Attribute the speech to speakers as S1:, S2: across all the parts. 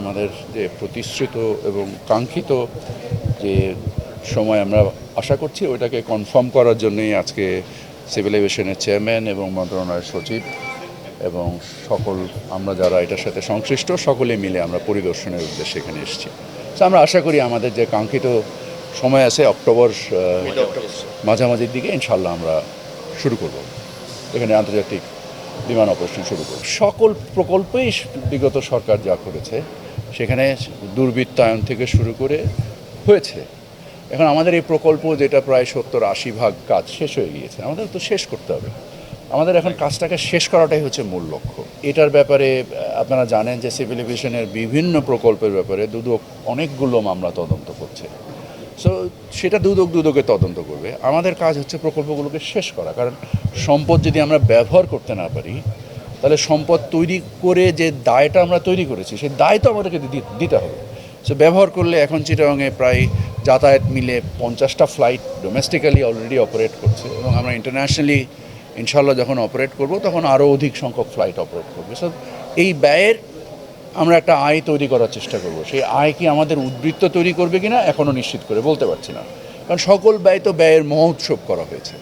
S1: আমাদের যে প্রতিশ্রুত এবং কাঙ্ক্ষিত যে সময় আমরা আশা করছি ওইটাকে কনফার্ম করার জন্যই আজকে সিভিল এভিয়েশনের চেয়ারম্যান এবং মন্ত্রণালয়ের সচিব এবং সকল আমরা যারা এটার সাথে সংশ্লিষ্ট সকলে মিলে আমরা পরিদর্শনের উদ্দেশ্যে এখানে এসেছি। তো আমরা আশা করি আমাদের যে কাঙ্ক্ষিত সময় আছে অক্টোবর মাঝামাঝির দিকে ইনশাল্লাহ আমরা শুরু করব এখানে আন্তর্জাতিক বিমান অপারেশন শুরু করব। সকল প্রকল্পেই বিগত সরকার যা করেছে সেখানে দুর্বৃত্তায়ন থেকে শুরু করে হয়েছে। এখন আমাদের এই প্রকল্প যেটা প্রায় 70-80% কাজ শেষ হয়ে গিয়েছে, আমাদের তো শেষ করতে হবে। আমাদের এখন কাজটাকে শেষ করাটাই হচ্ছে মূল লক্ষ্য। এটার ব্যাপারে আপনারা জানেন যে সিভিল এভিয়েশনের বিভিন্ন প্রকল্পের ব্যাপারে দুদক অনেকগুলো মামলা তদন্ত করছে। সো সেটা দুদকে তদন্ত করবে। আমাদের কাজ হচ্ছে প্রকল্পগুলোকে শেষ করা, কারণ সম্পদ যদি আমরা ব্যবহার করতে না পারি তাহলে সম্পদ তৈরি করে যে দায়টা আমরা তৈরি করেছি সেই দায় তো আমাদেরকে দিতে হবে। সো ব্যবহার করলে এখন চিটাগাংয়ে প্রায় যাতায়াত মিলে 50টা ফ্লাইট ডোমেস্টিক্যালি অলরেডি অপারেট করছে এবং আমরা ইন্টারন্যাশনালি ইনশাল্লাহ যখন অপারেট করব তখন আরও অধিক সংখ্যক ফ্লাইট অপারেট করবে। সো এই ব্যয়ের আমরা একটা আয় তৈরি করার চেষ্টা করব। সেই আয় কি আমাদের উদ্বৃত্ত তৈরি করবে কিনা এখনও নিশ্চিত করে বলতে পারছি না, কারণ সকল ব্যয় তো ব্যয়ের মহোৎসব করা হয়েছে।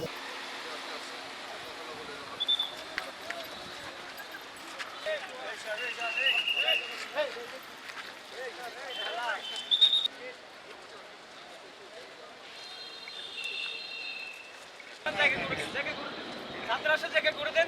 S2: ছাত্র আসে জায়গা করে দেন।